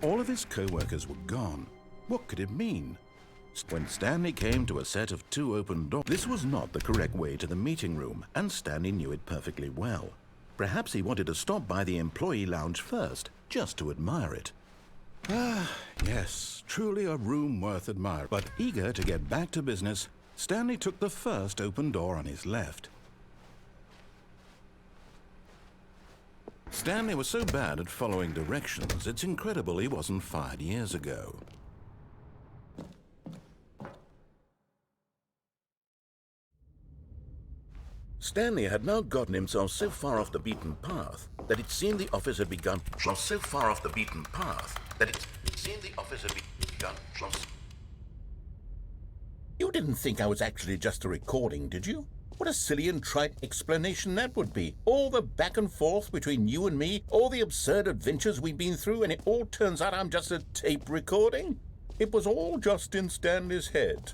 All of his co-workers were gone. What could it mean? When Stanley came to a set of 2 open doors, this was not the correct way to the meeting room, and Stanley knew it perfectly well. Perhaps he wanted to stop by the employee lounge first, just to admire it. Ah, yes, truly a room worth admiring. But eager to get back to business, Stanley took the first open door on his left. Stanley was so bad at following directions, it's incredible he wasn't fired years ago. Stanley had now gotten himself so far off the beaten path that it seemed the office had begun. You didn't think I was actually just a recording, did you? What a silly and trite explanation that would be. All the back and forth between you and me, all the absurd adventures we've been through, and it all turns out I'm just a tape recording? It was all just in Stanley's head.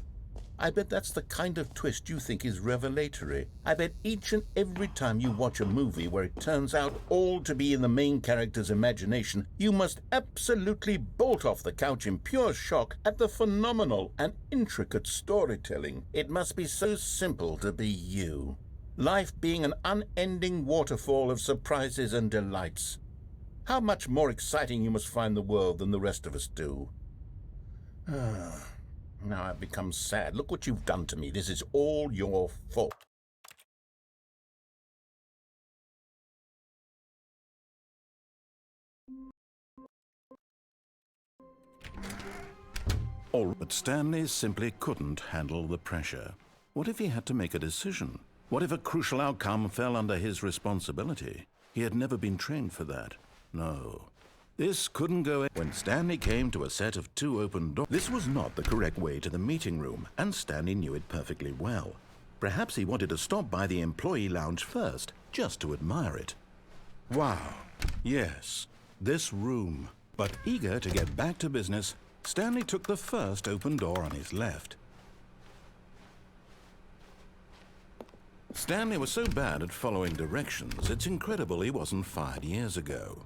I bet that's the kind of twist you think is revelatory. I bet each and every time you watch a movie where it turns out all to be in the main character's imagination, you must absolutely bolt off the couch in pure shock at the phenomenal and intricate storytelling. It must be so simple to be you. Life being an unending waterfall of surprises and delights. How much more exciting you must find the world than the rest of us do. Now I've become sad. Look what you've done to me. This is all your fault. But Stanley simply couldn't handle the pressure. What if he had to make a decision? What if a crucial outcome fell under his responsibility? He had never been trained for that. No. This couldn't go. When Stanley came to a set of 2 open doors, this was not the correct way to the meeting room, and Stanley knew it perfectly well. Perhaps he wanted to stop by the employee lounge first, just to admire it. Wow, yes, this room. But eager to get back to business, Stanley took the first open door on his left. Stanley was so bad at following directions, it's incredible he wasn't fired years ago.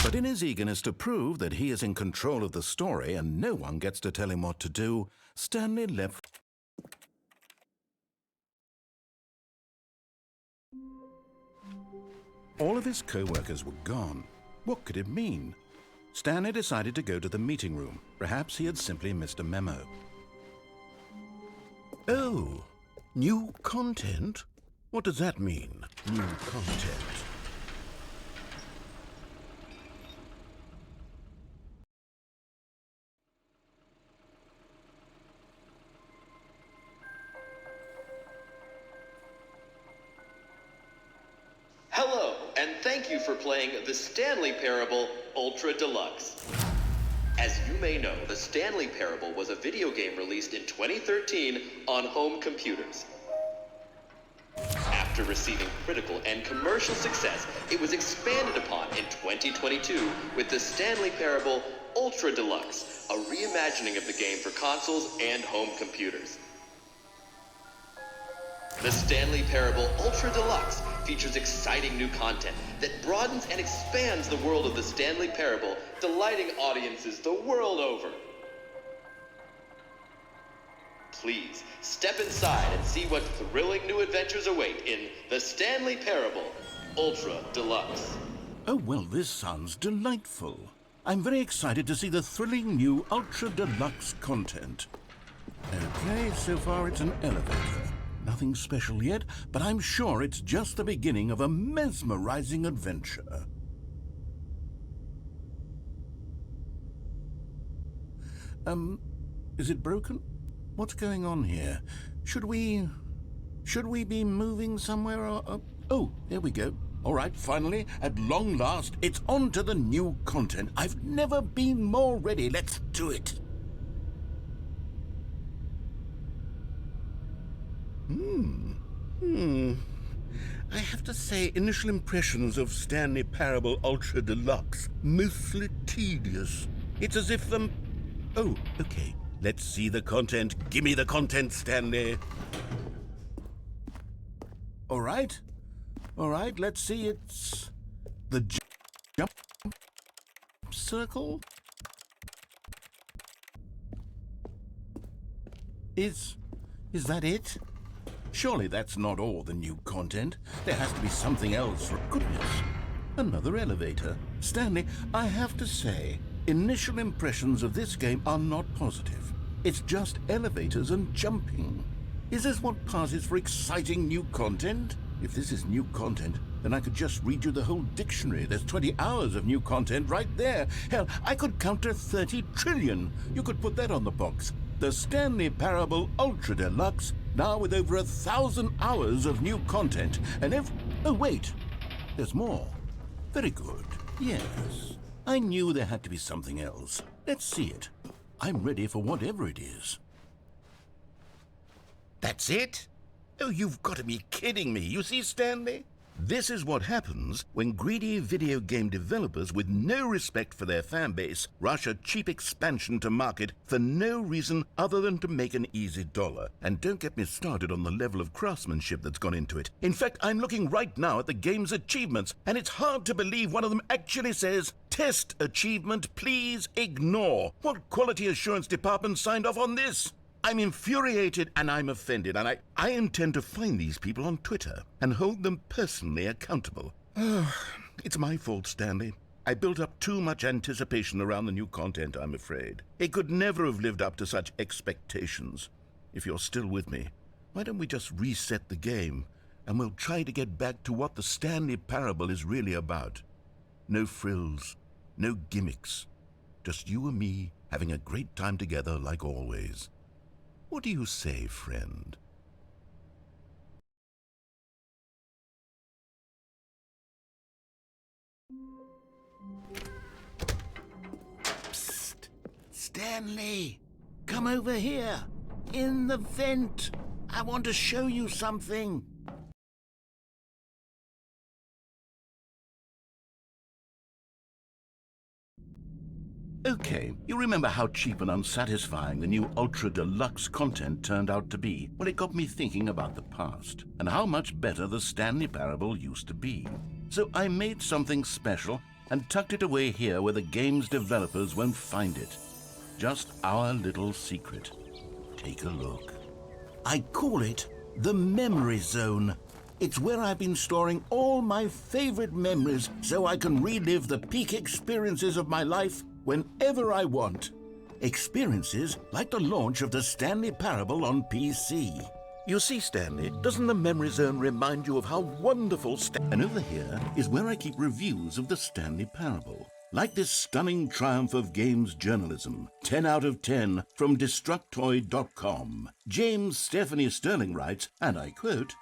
But in his eagerness to prove that he is in control of the story and no one gets to tell him what to do, Stanley left. All of his co-workers were gone. What could it mean? Stanley decided to go to the meeting room. Perhaps he had simply missed a memo. Oh, new content? What does that mean, new content? and thank you for playing the Stanley Parable Ultra Deluxe. As you may know, the Stanley Parable was a video game released in 2013 on home computers. After receiving critical and commercial success, it was expanded upon in 2022 with the Stanley Parable Ultra Deluxe, a reimagining of the game for consoles and home computers. The Stanley Parable Ultra Deluxe features exciting new content that broadens and expands the world of the Stanley Parable, delighting audiences the world over. Please, step inside and see what thrilling new adventures await in the Stanley Parable Ultra Deluxe. Oh, well, this sounds delightful. I'm very excited to see the thrilling new Ultra Deluxe content. Okay, so far it's an elevator. Nothing special yet, but I'm sure it's just the beginning of a mesmerizing adventure. Is it broken? What's going on here? Should we be moving somewhere or... Oh, there we go. All right, finally, at long last, it's on to the new content. I've never been more ready. Let's do it. I have to say, initial impressions of Stanley Parable Ultra Deluxe, mostly tedious. It's as if Oh, okay. Let's see the content. Give me the content, Stanley. All right, let's see. It's the jump circle. Is that it? Surely that's not all the new content. There has to be something else. For goodness. Another elevator. Stanley, I have to say, initial impressions of this game are not positive. It's just elevators and jumping. Is this what passes for exciting new content? If this is new content, then I could just read you the whole dictionary. There's 20 hours of new content right there. Hell, I could count to 30 trillion. You could put that on the box. The Stanley Parable Ultra Deluxe, now with over 1,000 hours of new content. And oh, wait. There's more. Very good. Yes. I knew there had to be something else. Let's see it. I'm ready for whatever it is. That's it? Oh, you've got to be kidding me. You see, Stanley? This is what happens when greedy video game developers with no respect for their fan base rush a cheap expansion to market for no reason other than to make an easy dollar. And don't get me started on the level of craftsmanship that's gone into it. In fact, I'm looking right now at the game's achievements, and it's hard to believe one of them actually says, "Test achievement, please ignore." What quality assurance department signed off on this? I'm infuriated and I'm offended, and I intend to find these people on Twitter and hold them personally accountable. It's my fault, Stanley. I built up too much anticipation around the new content, I'm afraid. It could never have lived up to such expectations. If you're still with me, why don't we just reset the game, and we'll try to get back to what the Stanley Parable is really about. No frills, no gimmicks. Just you and me having a great time together like always. What do you say, friend? Psst! Stanley! Come over here! In the vent! I want to show you something! Okay, you remember how cheap and unsatisfying the new Ultra Deluxe content turned out to be? Well, it got me thinking about the past, and how much better the Stanley Parable used to be. So I made something special and tucked it away here where the game's developers won't find it. Just our little secret. Take a look. I call it the Memory Zone. It's where I've been storing all my favorite memories so I can relive the peak experiences of my life whenever I want. Experiences like the launch of the Stanley Parable on PC. You see, Stanley, doesn't the Memory Zone remind you of how wonderful And over here is where I keep reviews of the Stanley Parable. Like this stunning triumph of games journalism, 10 out of 10 from Destructoid.com. James Stephanie Sterling writes, and I quote,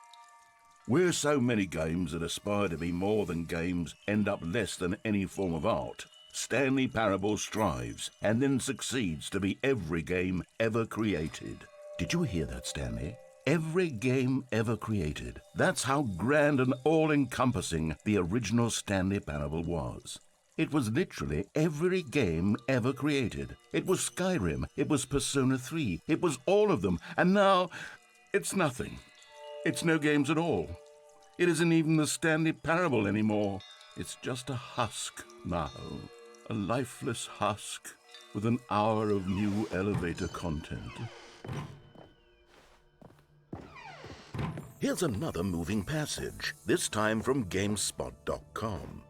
Where so many games that aspire to be more than games end up less than any form of art, Stanley Parable strives and then succeeds to be every game ever created. Did you hear that, Stanley? Every game ever created. That's how grand and all-encompassing the original Stanley Parable was. It was literally every game ever created. It was Skyrim, it was Persona 3, it was all of them, and now it's nothing. It's no games at all. It isn't even the Stanley Parable anymore. It's just a husk now, a lifeless husk with an hour of new elevator content. Here's another moving passage, this time from GameSpot.com.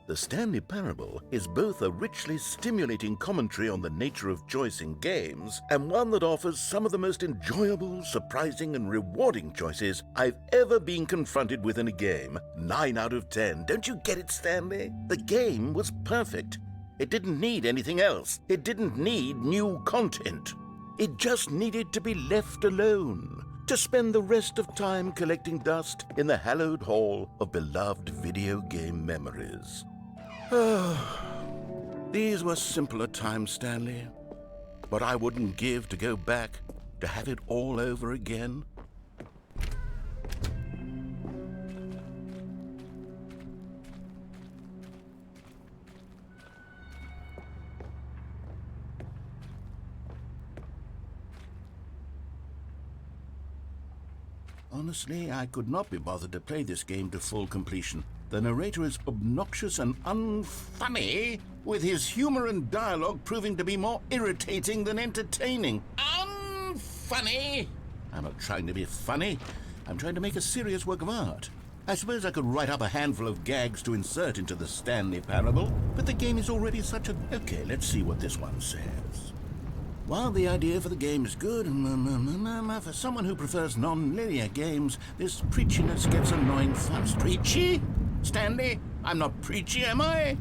The Stanley Parable is both a richly stimulating commentary on the nature of choice in games and one that offers some of the most enjoyable, surprising, and rewarding choices I've ever been confronted with in a game. 9 out of 10. Don't you get it, Stanley? The game was perfect. It didn't need anything else. It didn't need new content. It just needed to be left alone, to spend the rest of time collecting dust in the hallowed hall of beloved video game memories. These were simpler times, Stanley. But I wouldn't give to go back, to have it all over again. Honestly, I could not be bothered to play this game to full completion. The narrator is obnoxious and unfunny, with his humor and dialogue proving to be more irritating than entertaining. Unfunny? I'm not trying to be funny. I'm trying to make a serious work of art. I suppose I could write up a handful of gags to insert into the Stanley Parable, but the game is already such a... Okay, let's see what this one says. While the idea for the game is good, for someone who prefers non-linear games, this preachiness gets annoying fast. Preachy? Stanley, I'm not preachy, am I?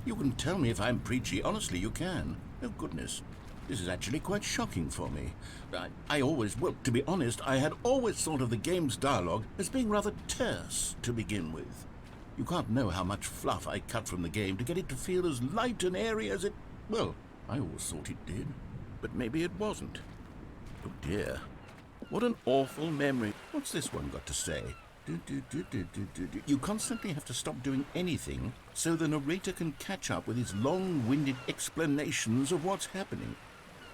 You can tell me if I'm preachy. Honestly, you can. Oh, goodness. This is actually quite shocking for me. Well, to be honest, I had always thought of the game's dialogue as being rather terse to begin with. You can't know how much fluff I cut from the game to get it to feel as light and airy as it... Well, I always thought it did. But maybe it wasn't. Oh dear. What an awful memory. What's this one got to say? You constantly have to stop doing anything so the narrator can catch up with his long-winded explanations of what's happening.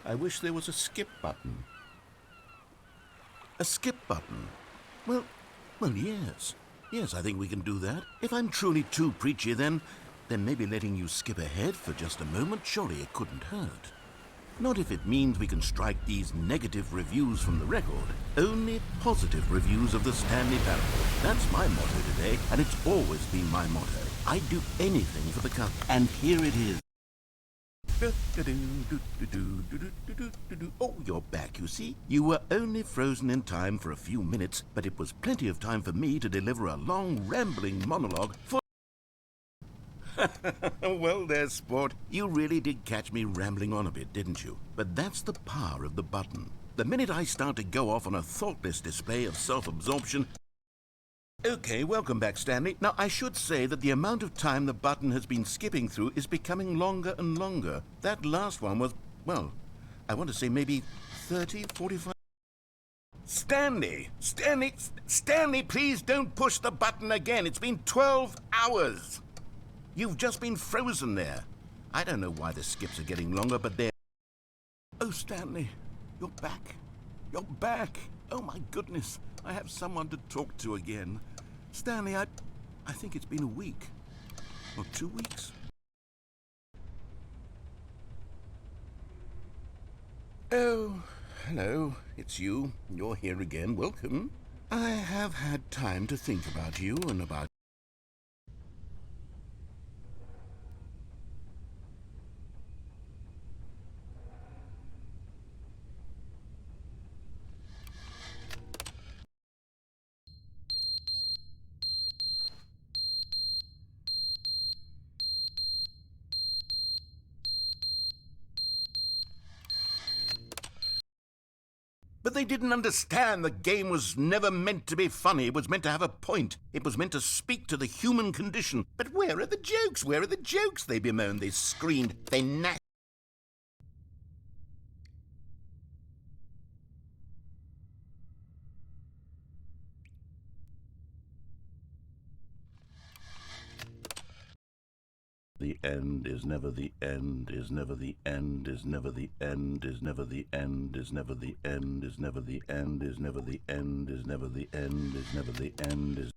I wish there was a skip button. A skip button? Well, yes. Yes, I think we can do that. If I'm truly too preachy, then maybe letting you skip ahead for just a moment, surely it couldn't hurt. Not if it means we can strike these negative reviews from the record. Only positive reviews of the Stanley Parable. That's my motto today, and it's always been my motto. I'd do anything for the cut. And here it is. Oh, you're back, you see? You were only frozen in time for a few minutes, but it was plenty of time for me to deliver a long, rambling monologue for... Well there, sport. You really did catch me rambling on a bit, didn't you? But that's the power of the button. The minute I start to go off on a thoughtless display of self-absorption... Okay, welcome back, Stanley. Now, I should say that the amount of time the button has been skipping through is becoming longer and longer. That last one was, well, I want to say maybe 30, 45... Stanley, please don't push the button again. It's been 12 hours. You've just been frozen there. I don't know why the skips are getting longer, but they're... Oh, Stanley, you're back. You're back. Oh, my goodness. I have someone to talk to again. Stanley, I think it's been a week. Or 2 weeks. Oh, hello. It's you. You're here again. Welcome. I have had time to think about you and about... But But they didn't understand the game was never meant to be funny. It was meant to have a point. It was meant to speak to the human condition. But where are the jokes? Where are the jokes? They bemoaned, they screamed, they gnashed. The end is never the end, is never the end, is never the end, is never the end, is never the end, is never the end, is never the end, is never the end, is never the end, is...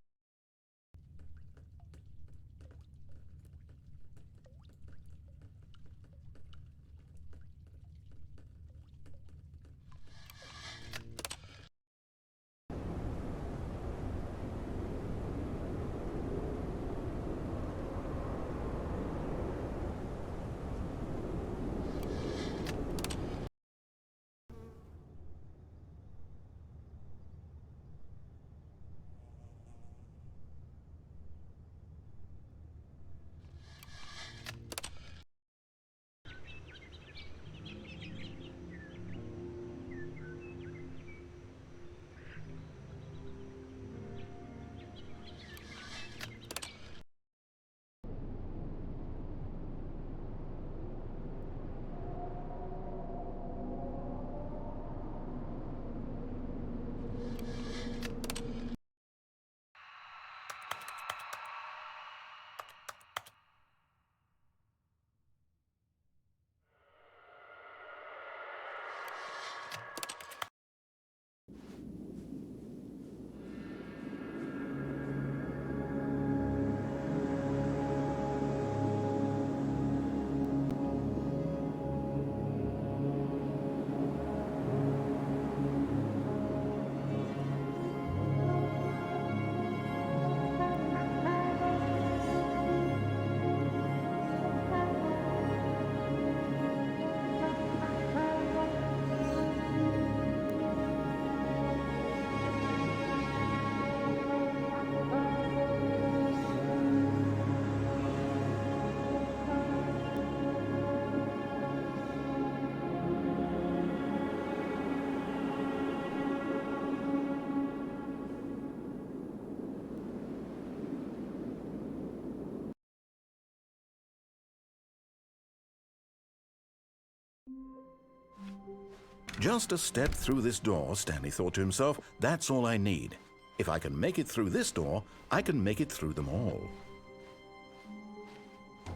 Just a step through this door, Stanley thought to himself, that's all I need. If I can make it through this door, I can make it through them all.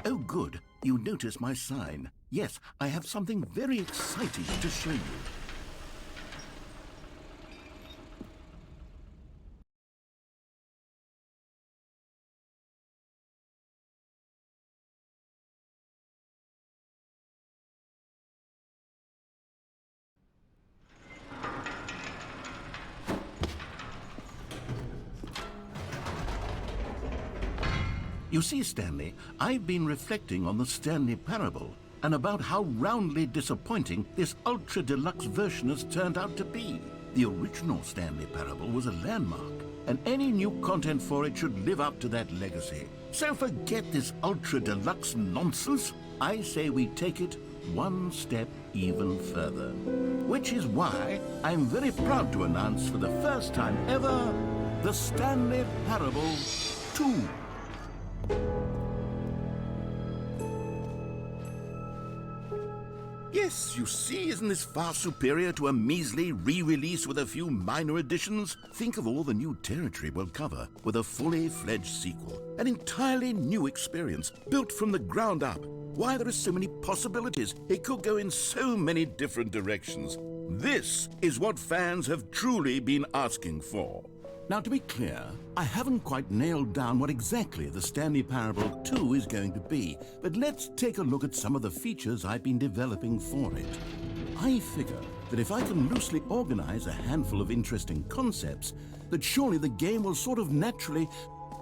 Oh, good. You notice my sign. Yes, I have something very exciting to show you. You see, Stanley, I've been reflecting on the Stanley Parable and about how roundly disappointing this ultra-deluxe version has turned out to be. The original Stanley Parable was a landmark, and any new content for it should live up to that legacy. So forget this ultra-deluxe nonsense. I say we take it one step even further. Which is why I'm very proud to announce for the first time ever, the Stanley Parable 2. Yes, you see, isn't this far superior to a measly re-release with a few minor additions? Think of all the new territory we'll cover with a fully fledged sequel. An entirely new experience, built from the ground up. Why, there are so many possibilities. It could go in so many different directions. This is what fans have truly been asking for. Now, to be clear, I haven't quite nailed down what exactly the Stanley Parable 2 is going to be, but let's take a look at some of the features I've been developing for it. I figure that if I can loosely organize a handful of interesting concepts, that surely the game will sort of naturally...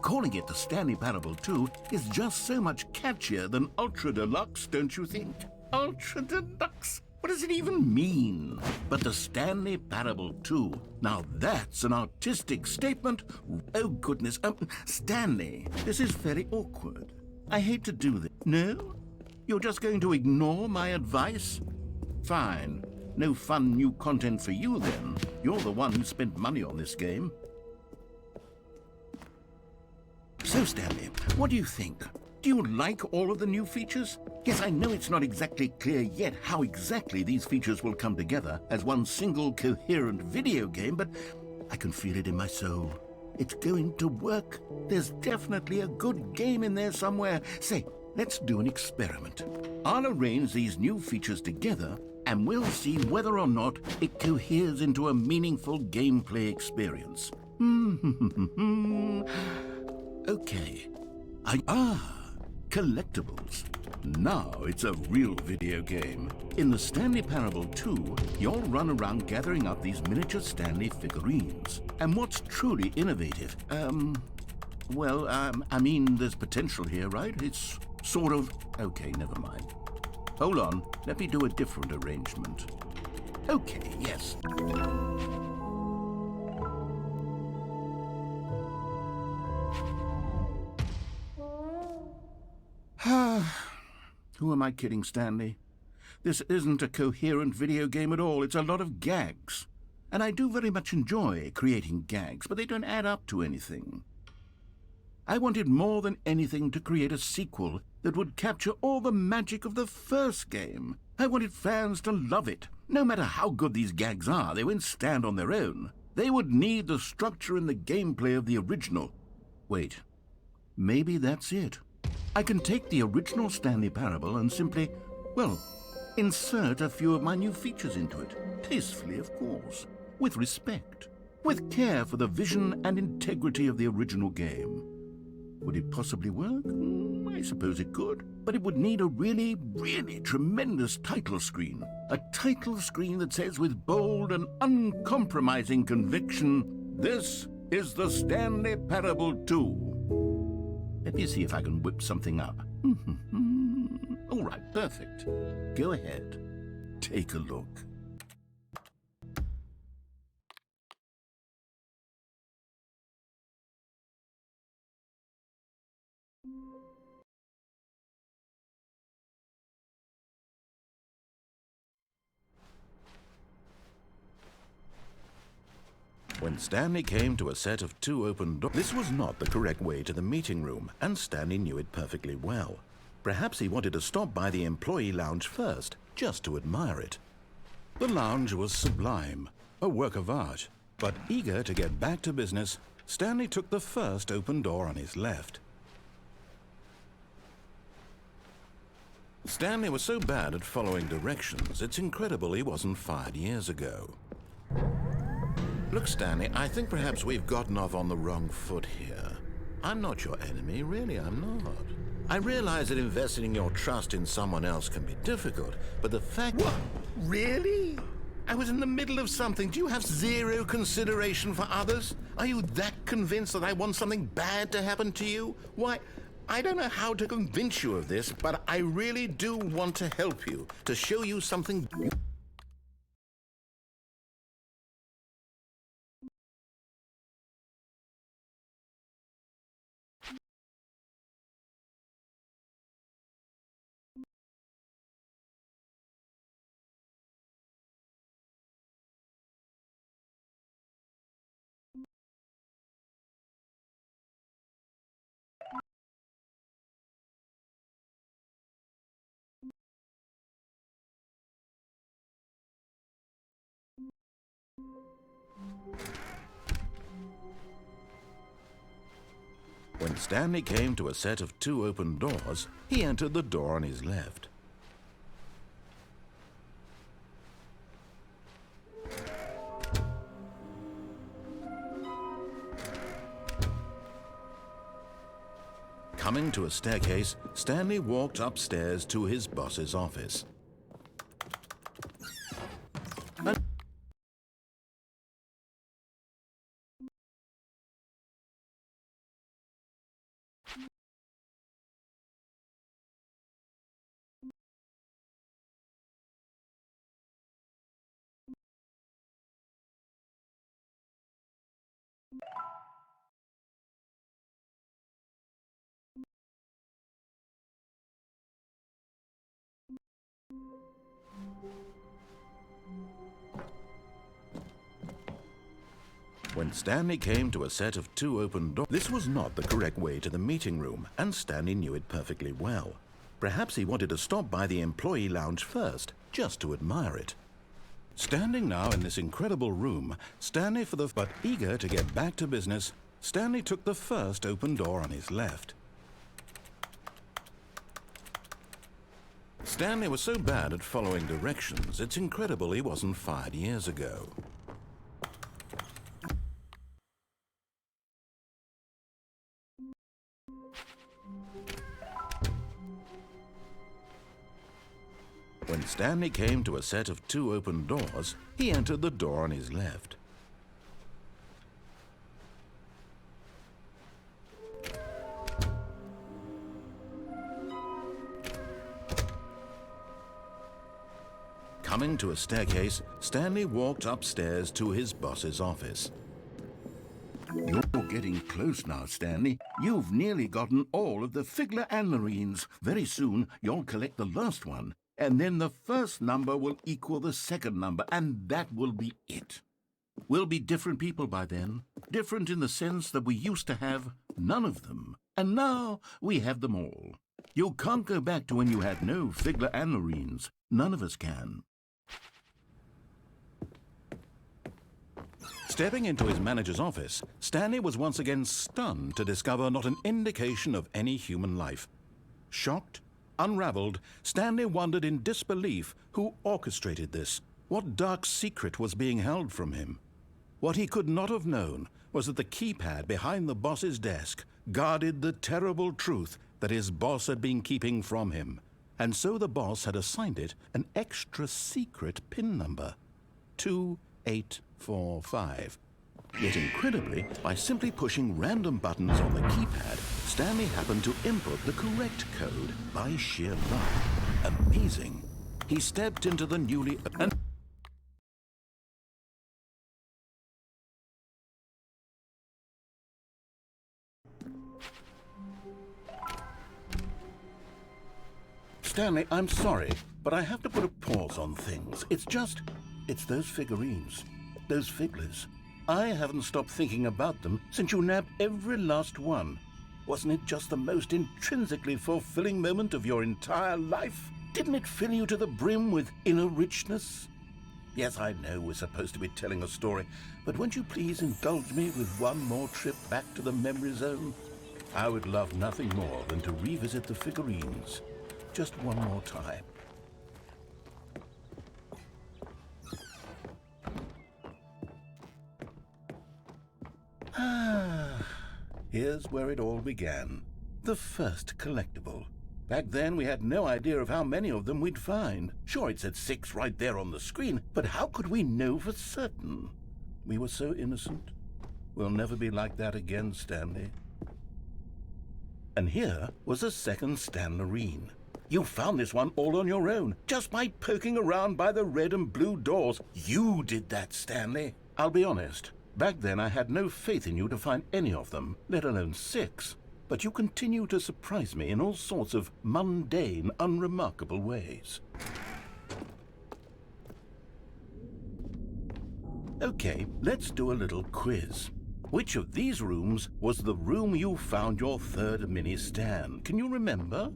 Calling it the Stanley Parable 2 is just so much catchier than Ultra Deluxe, don't you think? Ultra Deluxe? What does it even mean? But the Stanley Parable 2. Now that's an artistic statement. Oh, goodness. Stanley, this is very awkward. I hate to do this. No? You're just going to ignore my advice? Fine. No fun new content for you, then. You're the one who spent money on this game. So, Stanley, what do you think? Do you like all of the new features? Yes, I know it's not exactly clear yet how exactly these features will come together as one single coherent video game, but I can feel it in my soul. It's going to work. There's definitely a good game in there somewhere. Say, let's do an experiment. I'll arrange these new features together, and we'll see whether or not it coheres into a meaningful gameplay experience. Okay. Collectibles. Now it's a real video game. In the Stanley Parable 2, you'll run around gathering up these miniature Stanley figurines. And what's truly innovative, I mean, there's potential here, right? It's sort of... Okay, never mind. Hold on, let me do a different arrangement. Okay, yes. Who am I kidding, Stanley? This isn't a coherent video game at all. It's a lot of gags. And I do very much enjoy creating gags, but they don't add up to anything. I wanted more than anything to create a sequel that would capture all the magic of the first game. I wanted fans to love it. No matter how good these gags are, they won't stand on their own. They would need the structure and the gameplay of the original. Wait, maybe that's it. I can take the original Stanley Parable and simply, well, insert a few of my new features into it. Tastefully, of course. With respect. With care for the vision and integrity of the original game. Would it possibly work? I suppose it could. But it would need a really, really tremendous title screen. A title screen that says with bold and uncompromising conviction, "This is the Stanley Parable 2. Let me see if I can whip something up. All right, perfect. Go ahead. Take a look. When Stanley came to a set of 2 open doors, this was not the correct way to the meeting room, and Stanley knew it perfectly well. Perhaps he wanted to stop by the employee lounge first, just to admire it. The lounge was sublime, a work of art. But eager to get back to business, Stanley took the first open door on his left. Stanley was so bad at following directions, it's incredible he wasn't fired years ago. Look, Stanley, I think perhaps we've gotten off on the wrong foot here. I'm not your enemy, really, I'm not. I realize that investing your trust in someone else can be difficult, but the fact... What? Really? I was in the middle of something. Do you have zero consideration for others? Are you that convinced that I want something bad to happen to you? Why, I don't know how to convince you of this, but I really do want to help you, to show you something... When Stanley came to a set of 2 open doors, he entered the door on his left. Coming to a staircase, Stanley walked upstairs to his boss's office. When Stanley came to a set of 2 open doors, this was not the correct way to the meeting room, and Stanley knew it perfectly well. Perhaps he wanted to stop by the employee lounge first, just to admire it. Standing now in this incredible room, but eager to get back to business, Stanley took the first open door on his left. Stanley was so bad at following directions, it's incredible he wasn't fired years ago. When Stanley came to a set of 2 open doors, he entered the door on his left. Coming to a staircase, Stanley walked upstairs to his boss's office. You're getting close now, Stanley. You've nearly gotten all of the figurines. Very soon, you'll collect the last one, and then the first number will equal the second number, and that will be it. We'll be different people by then. Different in the sense that we used to have none of them, and now we have them all. You can't go back to when you had no figurines. None of us can. Stepping into his manager's office, Stanley was once again stunned to discover not an indication of any human life. Shocked, unraveled, Stanley wondered in disbelief who orchestrated this, what dark secret was being held from him. What he could not have known was that the keypad behind the boss's desk guarded the terrible truth that his boss had been keeping from him, and so the boss had assigned it an extra secret PIN number, 2845. Yet incredibly, by simply pushing random buttons on the keypad, Stanley happened to input the correct code by sheer luck. Amazing. He stepped into the newly... Stanley, I'm sorry, but I have to put a pause on things. It's those figurines, those figglers. I haven't stopped thinking about them since you nabbed every last one. Wasn't it just the most intrinsically fulfilling moment of your entire life? Didn't it fill you to the brim with inner richness? Yes, I know we're supposed to be telling a story, but won't you please indulge me with one more trip back to the memory zone? I would love nothing more than to revisit the figurines. Just one more time. Here's where it all began. The first collectible. Back then, we had no idea of how many of them we'd find. Sure, it said 6 right there on the screen, but how could we know for certain? We were so innocent. We'll never be like that again, Stanley. And here was a second Stanlerine. You found this one all on your own, just by poking around by the red and blue doors. You did that, Stanley. I'll be honest. Back then, I had no faith in you to find any of them, let alone 6. But you continue to surprise me in all sorts of mundane, unremarkable ways. Okay, let's do a little quiz. Which of these rooms was the room you found your third mini Stan? Can you remember?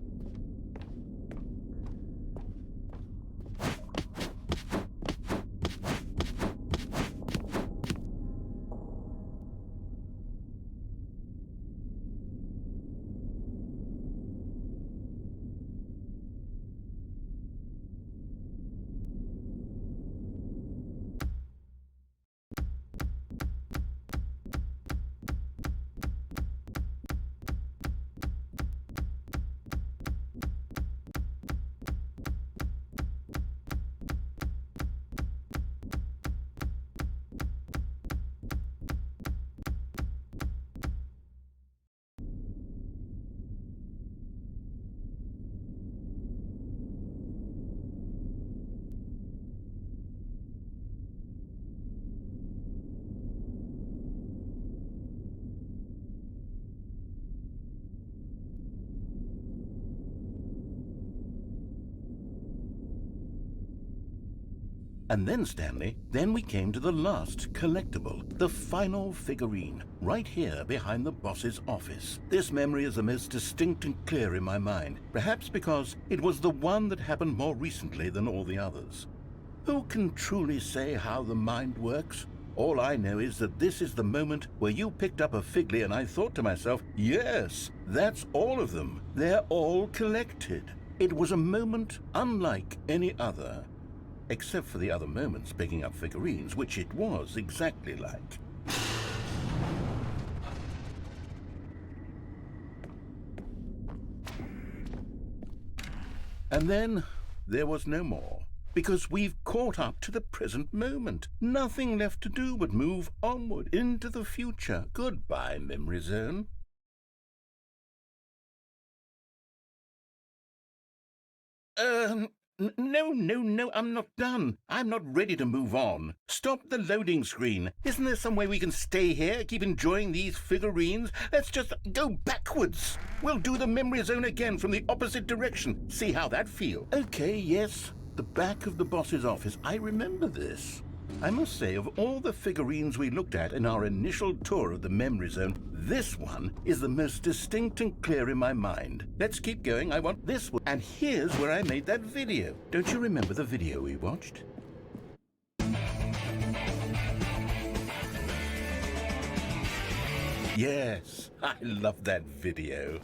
And then, Stanley, then we came to the last collectible, the final figurine, right here behind the boss's office. This memory is the most distinct and clear in my mind, perhaps because it was the one that happened more recently than all the others. Who can truly say how the mind works? All I know is that this is the moment where you picked up a Figly and I thought to myself, yes, that's all of them. They're all collected. It was a moment unlike any other. Except for the other moments picking up figurines, which it was exactly like. And then there was no more, because we've caught up to the present moment. Nothing left to do but move onward into the future. Goodbye, memory zone. No, I'm not done. I'm not ready to move on. Stop the loading screen. Isn't there some way we can stay here, keep enjoying these figurines? Let's just go backwards. We'll do the memory zone again from the opposite direction. See how that feels. Okay, yes. The back of the boss's office. I remember this. I must say, of all the figurines we looked at in our initial tour of the memory zone, this one is the most distinct and clear in my mind. Let's keep going. I want this one. And here's where I made that video. Don't you remember the video we watched? Yes, I love that video.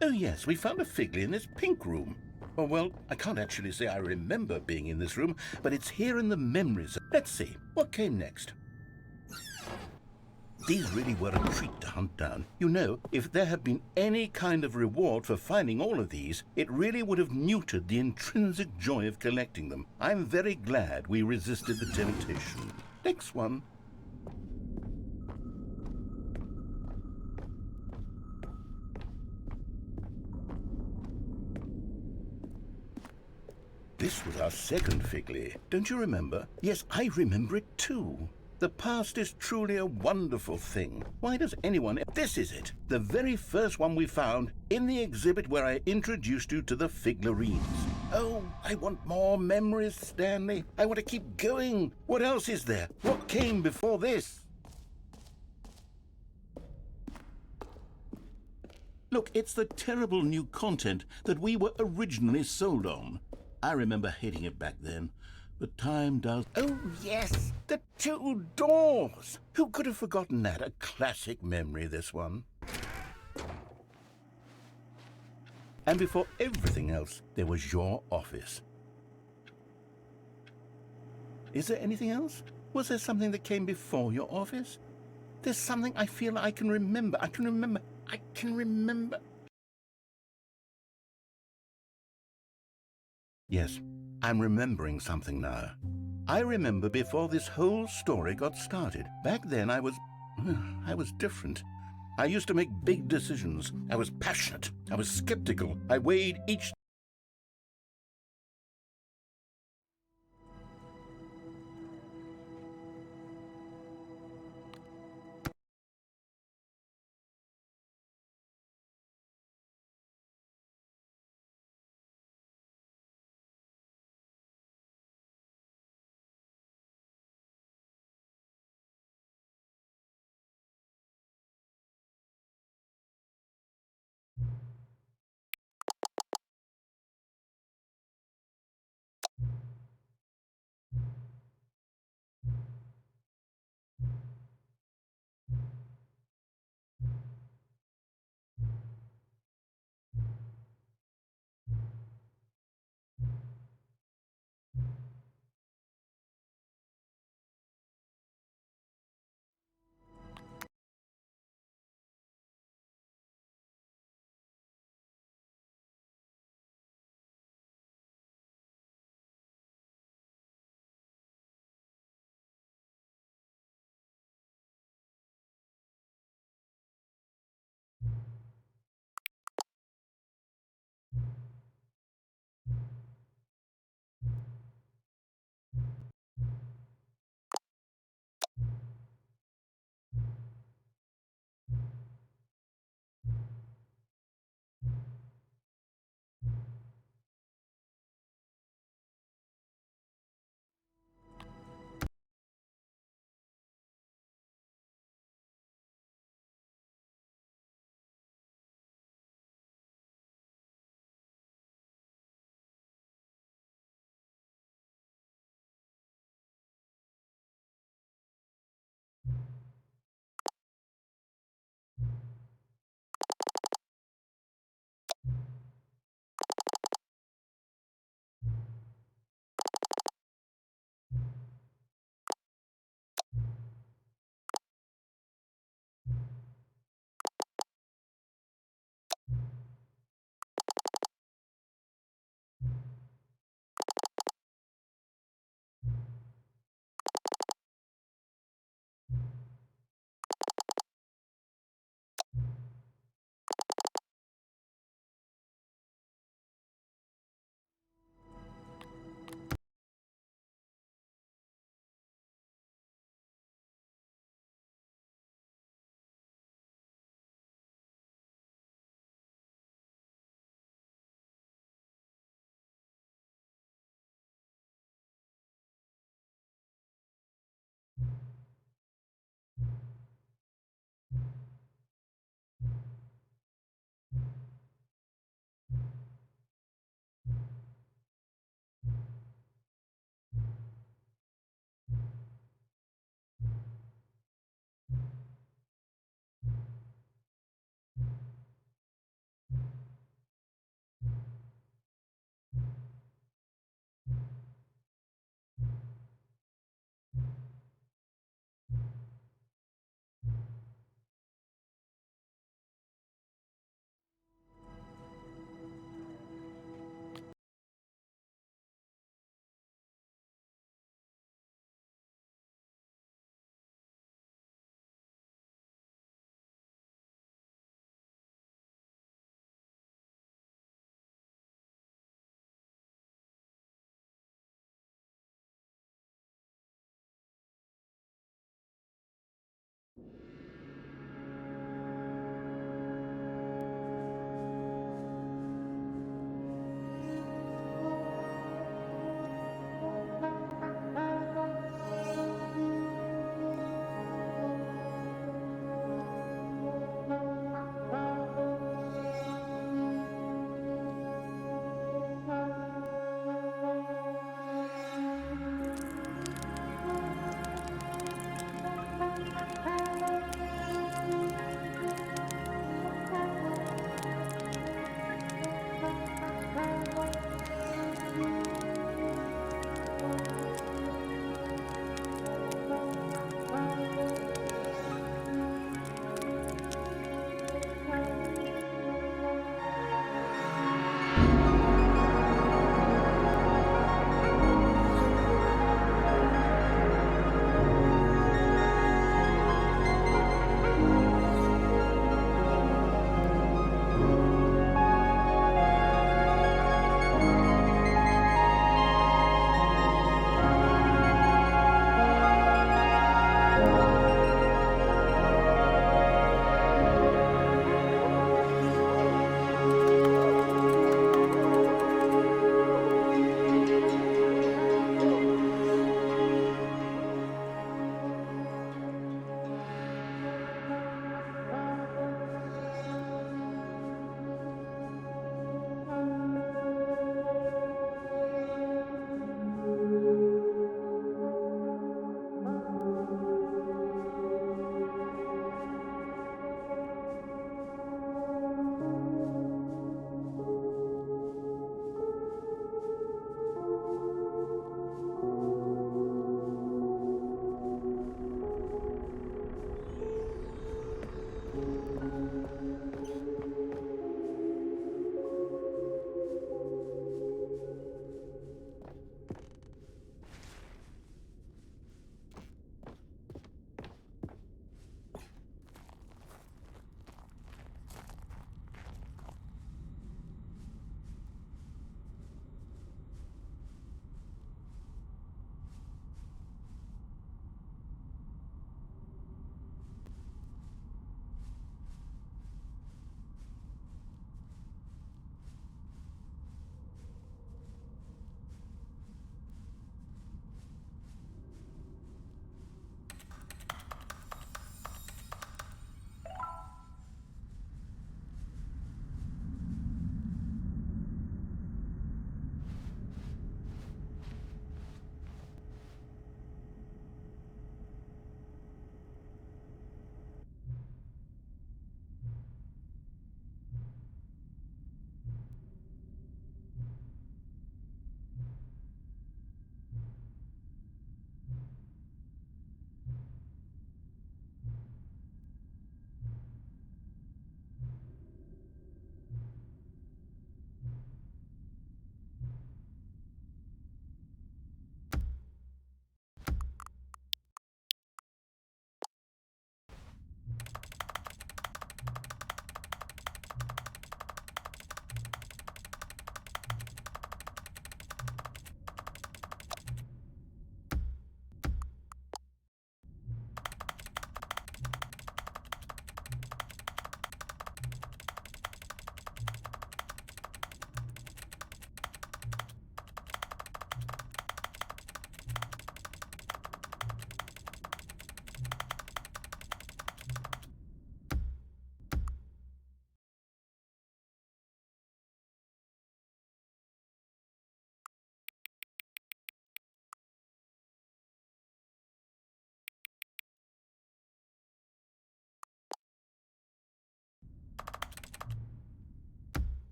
Oh yes, we found a Figly in this pink room. Oh, well, I can't actually say I remember being in this room, but it's here in the memories. Let's see, what came next? These really were a treat to hunt down. You know, if there had been any kind of reward for finding all of these, it really would have neutered the intrinsic joy of collecting them. I'm very glad we resisted the temptation. Next one. This was our second Figly. Don't you remember? Yes, I remember it too. The past is truly a wonderful thing. Why does anyone... This is it. The very first one we found in the exhibit where I introduced you to the figurines. Oh, I want more memories, Stanley. I want to keep going. What else is there? What came before this? Look, it's the terrible new content that we were originally sold on. I remember hating it back then, but time does... Oh, yes, the two doors! Who could have forgotten that? A classic memory, this one. And before everything else, there was your office. Is there anything else? Was there something that came before your office? There's something I feel I can remember. I can remember. Yes, I'm remembering something now. I remember before this whole story got started. Back then I was different. I used to make big decisions. I was passionate. I was skeptical. I weighed each